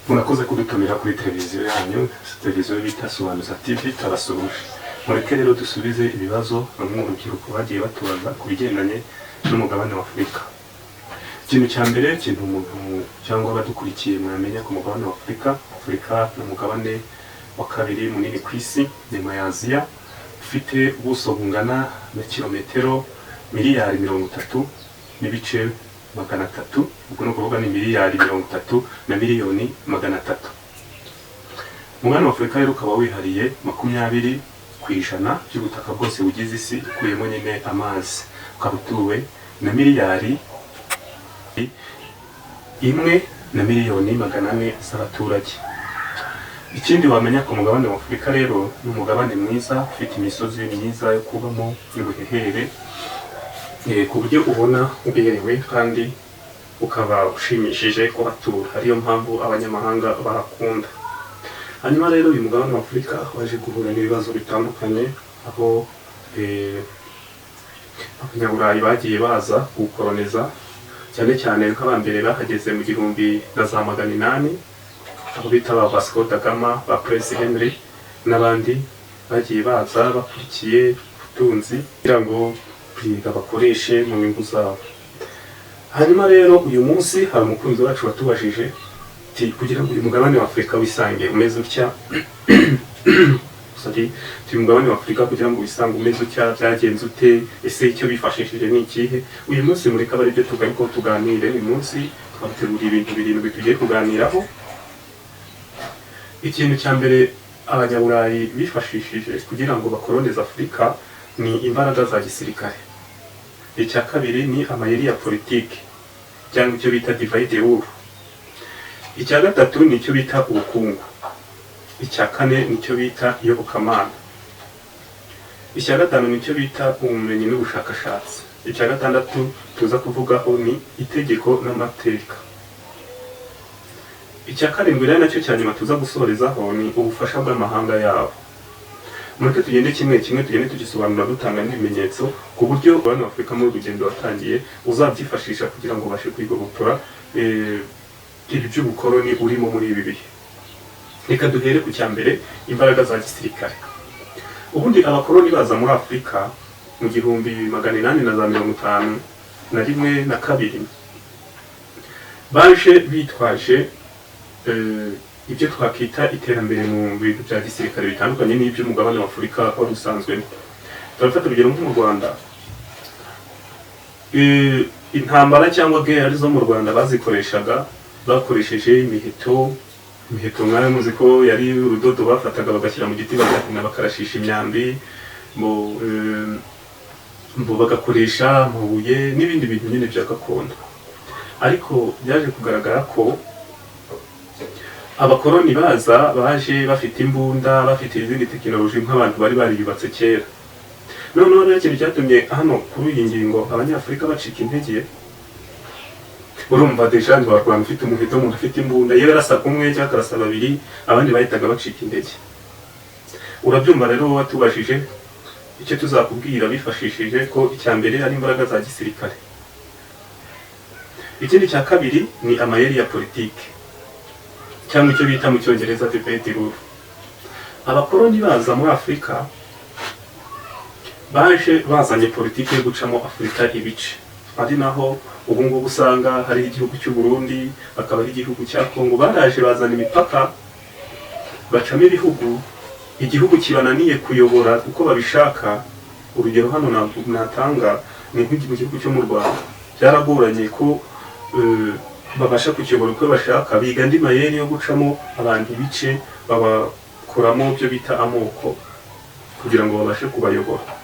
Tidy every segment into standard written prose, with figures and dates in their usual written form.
murakoze kudutumira kuri televiziyo yanyu, televiziyo bita Sobanuza TV. Turabasuhuje, mureke rero dusubize ibibazo bamwe mu rubyiruko bagiye batubaza ku bigendanye n'umugabane wa Afurika. Ikintu cya mbere, ikintu umuntu cyangwa abadukurikiye mwamenya ku mugabane wa Afurika, Afurika ni umugabane wa kabiri munini ku isi nyuma ya Aziya, ufite ubuso bungana na kilometero miliyari 30 n'ibice 300, ubwo no kuvuga ni miliyari 30 na miliyoni 300. Umugabane wa Afurika rero ukaba wihariye 20% by'ubutaka bwose bugize isi, ukuyemo nyine amazi, ukaba utuwe na miliyari 1 na miliyoni 400 z'abaturage. Ikindi wamenya ku mugabane wa Afurika rero, ni umugabane mwiza ufite imisozi myiza yo kubamo y'ubuhehere, ku buryo ubona uberewe kandi ukaba ushimishije kuhatura, ariyo mpamvu abanyamahanga bahakunda. Hanyuma rero uyu mugabane wa Afurika waje guhura n'ibibazo bitandukanye, aho abanyaburayi bagiye baza kuwukoloniza, cyane cyane nk'abambere bahageze mu 1800, abo bita ba Vasco da Gama, ba Prince Henry n'abandi bagiye baza bakurikiye ubutunzi kugira ngo bakoreshe mu nyungu zabo. Hanyuma rero uyu munsi hari umukunzi wacu watubajije ati, kugira ngo uyu mugabane wa Afurika wisange umeze utya uyu mugabane wa Afurika kugira ngo wisange umeze utya byagenze ute, ese icyo bifashishije ni ikihe? Uyu munsi mureka bari byo tugaruka tuganire. Uyu munsi twabateguriye ibintu birindwi tugiye kuganiraho. Ikintu cya mbere abanyaburayi bifashishije kugira ngo bakolonize Afurika ni imbaraga za gisirikare. Icya kabiri ni amayeri ya politiki cyangwa icyo bita divide rule. Icya gatatu ni icyo bita ubukungu. Icya kane ni icyo bita iyobokamana. Icya gatanu ni icyo bita ubumenyi n'ubushakashatsi. Icya gatandatu tuza kuvugaho ni itegeko n'amateka. Icya karindwi rero nacyo cya nyuma tuza gusorezaho ni ubufasha bw'amahanga yabo. Mureke tugende kimwe kimwe, tugende tugisobanura dutanga n'ibimenyetso ku buryo abantu Afurika muri urugendo watangiye uzabyifashisha kugira ngo ubashe kwigobotora iby'ubukoloni urimo muri ibi bihe. Reka duhere ku cya mbere, imbaraga za gisirikare. Ubundi abakoloni baza muri Afurika mu 1851 na 2 baje bitwaje ibyo twakita iterambere mu bintu bya gisirikare bitandukanye n'ibyo umugabane wa Afurika wari usanzwemo. Turafata urugero nko mu Rwanda, intambara cyangwa guerre zo mu Rwanda bazikoreshaga bakoresheje imiheto mwari muzi ko yari urudodo bafataga bagashyira mu giti bagakina bakarashisha imyambi, bagakoresha amabuye n'ibindi bintu nyine bya gakondo. Ariko byaje kugaragara ko abakoloni baje bafite imbunda, bafite izindi tekinoloji nk'abantu bari bariyubatse kera. Noneho rero ikintu cyatumye hano kuri iyi ngingo abanyafurika bacika intege, urumva deja ntiwarwana ufite umuheto, umuntu afite imbunda, yewe arasa kumwe cyangwa akarasa babiri, abandi bahitaga bacika intege. Urabyumva rero wowe watubajije icyo tuzakubwira bifashishije ko icya mbere ari imbaraga za gisirikare. Ikindi cya kabiri ni amayeri ya politiki cyangwa icyo bita mu cyongereza divide rule. Abakoloni baza muri Afurika baje bazanye politiki yo gucamo Afurika ibice, ari naho ubu ngubu usanga hari igihugu cy'u Burundi, hakaba igihugu cya Kongo. Baraje bazana imipaka bacamo igihugu kibananiye kuyobora uko babishaka. Urugero hano natanga ni nk'igihugu cyo mu Rwanda, byaragoranye ko babasha kukiyobora uko bashaka, biga andi mayeri yo gucamo abantu ibice, babakuramo byo bita amoko kugira ngo babashe kubayobora.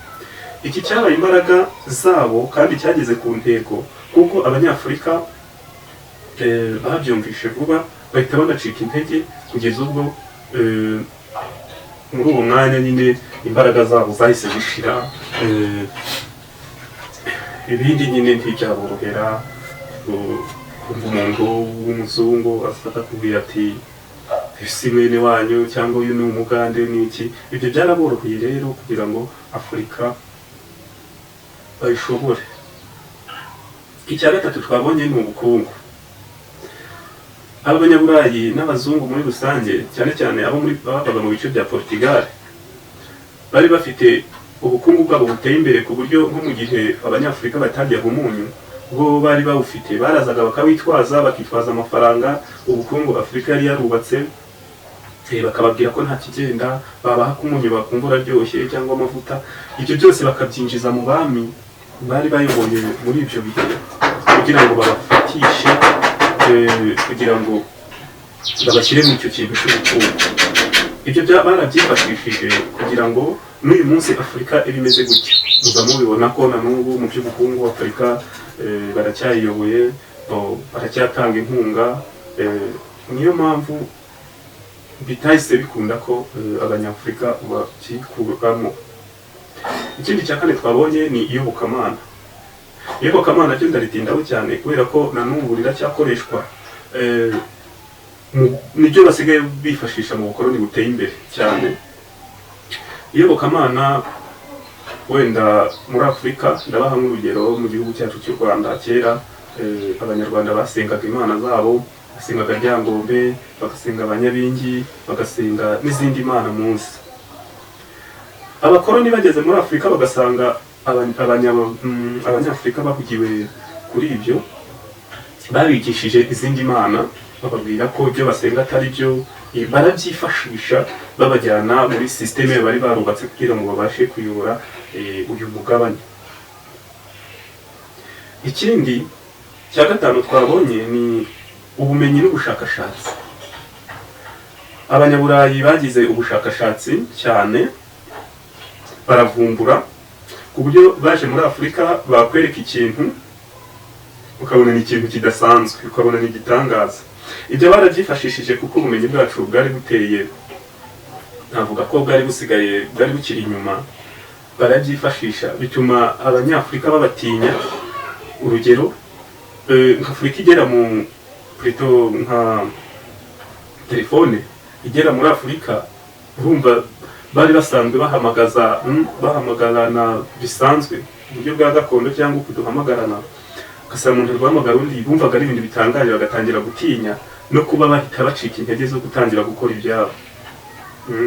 Iki cyabaye imbaraga zabo kandi cyageze ku ntego, kuko abanyafurika babyumvishe vuba bahita banacika intege, kugeza ubwo muri uwo mwanya nyine imbaraga zabo zahise zishira, ibindi nyine ntibyaborohera. Umuntu w'umuzungu asaka kubwira ati si mwene wanyu cyangwa uyu ni umugande n'iki, ibyo byaraboroheye rero kugira ngo Afurika bayishobore. Icya gatatu twabonye ni ubukungu. abanyaburayi n'abazungu muri rusange, cyane cyane abo muri babaga mu bice bya Portugal, bari bafite ubukungu bwabo buteye imbere ku buryo nko mu gihe abanyafurika bataryaga umunyu bo bari bawufite, barazaga bakawitwaza, bakitwaza amafaranga ubukungu Afurika yari yarubatse, bakababwira ko nta kigenda, babaha kumunyu bakumva uraryoshye cyangwa amavuta, ibyo byose bakabyinjiza mu bami bari bayoboye muri ibyo bihe kugira ngo babafatishe, kugira ngo babashyire mu icyo kintu cy'ubukungu. Ibyo barabyifashishije kugira ngo n'uyu munsi Afurika iba imeze gutya. Muza mubibona ko na n'ubu mu by'ubukungu Afurika baracyayiyoboye, baracyatanga inkunga, niyo mpamvu bitahise bikunda ko abanyafurika bakikuramo. Ikindi cya kane twabonye ni iyobokamana. Iyobokamana ryo ndaritindaho cyane kubera ko na n'ubu riracyakoreshwa, nibyo basigaye bifashisha mu bukoloni buteye imbere cyane. Iyobokamana wenda muri Afurika ndabaha nk'urugero, mu gihugu cyacu cy'u Rwanda kera abanyarwanda basengaga imana zabo, basengaga Ryangombe, bagasenga Abanyabingi, bagasenga n'izindi mana munsi. Abakoloni bageze muri Afurika bagasanga abanyafurika bahugiwe kuri ibyo, babigishije izindi mana, bababwira ko ibyo basenga atari byo, barabyifashisha babajyana muri systeme bari barubatse kugira ngo babashe kuyobora uyu mugabane. Ikindi cya gatanu twabonye ni ubumenyi n'ubushakashatsi. Abanyaburayi bagize ubushakashatsi cyane, baravumbura ku buryo baje muri Afurika bakwereka ikintu ukabona ni ikintu kidasanzwe, ukabona ni igitangaza. Ibyo barabyifashishije kuko ubumenyi bwacu bwari buteye, navuga ko bwari busigaye, bwari bukiri inyuma, barabyifashisha bituma abanyafurika babatinya. Urugero, Afurika igera mu plutôt nka telefone igera muri Afurika, urumva bari basanzwe bahamagarana bisanzwe uburyo bwa gakondo cyangwa kuduhamagarana, ugasanga umuntu rwahamagara undi, bumvaga ari ibintu bitangaje, bagatangira gutinya no kuba bahita bacika intege zo gutangira gukora ibyabo.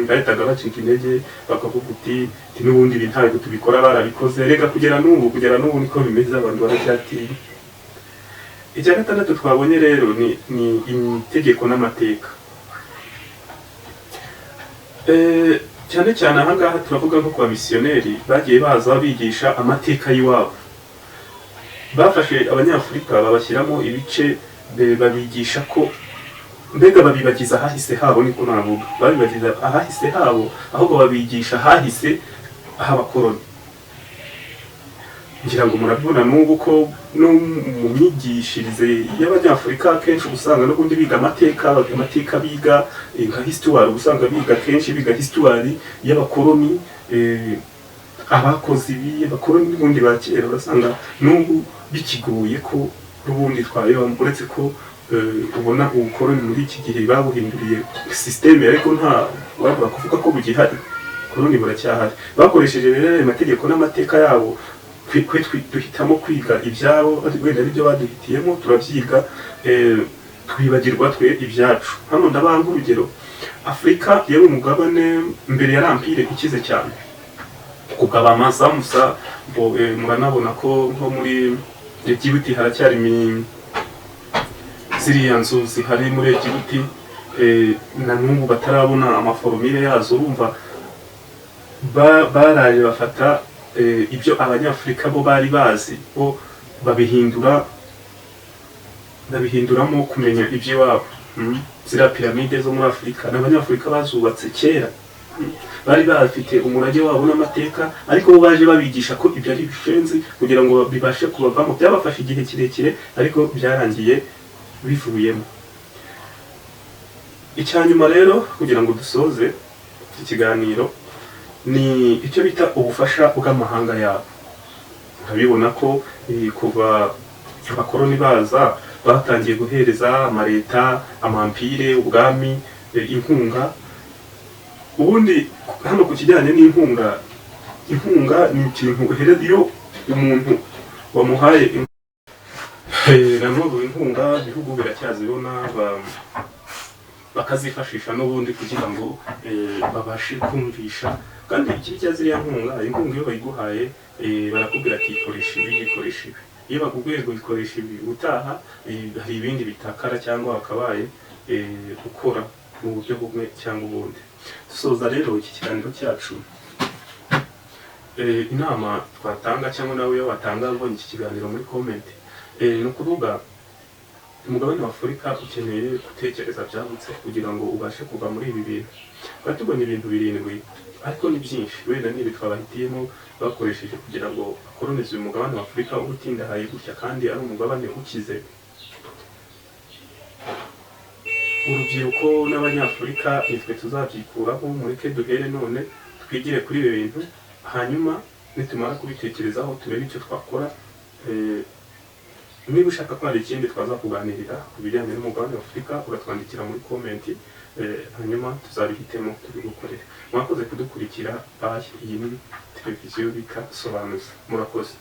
Bahitaga bacika intege bakavuga uti n'ubundi ibi ntabwo tubikora, barabikoze, reka kugera n'ubu niko bimeze, abantu baracyatinya. Icya gatandatu twabonye rero ni itegeko n'amateka. Cyane cyane ahangaha turavuga nko kwa misiyoneri bagiye baza bigisha amateka y'iwabo. Bafashe abanyafurika babashyiramo ibice, babigisha ko mbega babibagiza ahahise habo, niko navuga, babibagiza ahahise habo ahubwo babigisha ahahise h'abakoloni. Ngira ngo murabibona n'ubu ko no mu myigishirize y'abanyafurika kenshi usanga n'ubundi biga amateka biga nka histoire, usanga biga kenshi biga histoire y'abakoloni, abakozi b'abakoloni n'ubundi ba kera, urasanga n'ubu bikigoye ko n'ubundi twareba, uretse ko ubona ubukoloni muri iki gihe babuhinduriye systeme, ariko nta wabura kuvuga ko bugihari, koloni buracyahari. Bakoresheje rero amategeko n'amateka yabo, duhitamo kwiga ibyabo, wenda n'ibyo baduhitiyemo turabyiga, twibagirwa twe ibyacu. Hano ndabaha nk'urugero, Afurika yari umugabane mbere ya Empire ikize cyane, kugaba amasamusa, muranabona ko nko muri Djibouti haracyari ziriya nzu zihari muri Djibouti, na n'ubu batarabona amaforomire yazo. Urumva baraje bafata ibyo abanyafurika bo bari bazi, bo babihinduramo kumenya iby'iwabo. Ziriya piramide zo muri Afurika n'abanyafurika bazubatse kera, bari bafite umurage wabo n'amateka, ariko bo baje babigisha ko ibyo ari ibishenzi kugira ngo bibashe kubavamo. Byabafashe igihe kirekire ariko byarangiye bivuyemo. Icyanyuma rero kugira ngo dusoze ikiganiro ni icyo bita ubufasha bw'amahanga yabo. Urabibona ko kuva abakoloni baza batangiye guhereza amaleta, amampire, ubwami inkunga. Ubundi hano ku kijyanye n'inkunga, inkunga ni ikintu uhereza iyo umuntu wamuhaye na n'ubu inkunga ibihugu biracyazibona bakazifashisha n'ubundi kugira ngo babashe kumvisha kandi ikibi cya ziriya inkunga iyo bayiguhaye barakubwira ati ikoresha ibi iyo bakubwiye ngo ikoresha ibi utaha hari ibindi bitakara cyangwa wakabaye ukora mu buryo bumwe cyangwa ubundi. Dusoza rero iki kiganiro cyacu, inama twatanga cyangwa nawe iyo watanga mbonye iki kiganiro muri comment, ni ukuvuga umugabane wa Afurika ukeneye gutekereza byagutse kugira ngo ubashe kuva muri ibi bintu. Batubonye ibintu 7 ariko ni byinshi, wenda nibi twabahitiyemo bakoresheje kugira ngo bakolonize uyu mugabane wa Afurika ubutindahaye gutya kandi ari umugabane ukize. Urubyiruko n'abanyafurika nitwe tuzabyikuraho, mureke duhere none twigire kuri ibi bintu, hanyuma nitumara kubitekerezaho turebe icyo twakora. Niba ushaka ko hari ikindi twaza kuganirira ku bijyanye n'umugabane wa Afurika uratwandikira muri comment, hanyuma tuzabihitemo tubigukorere. Mwakoze kudukurikira, iyi ni televiziyo bita Sobanuza. Murakoze.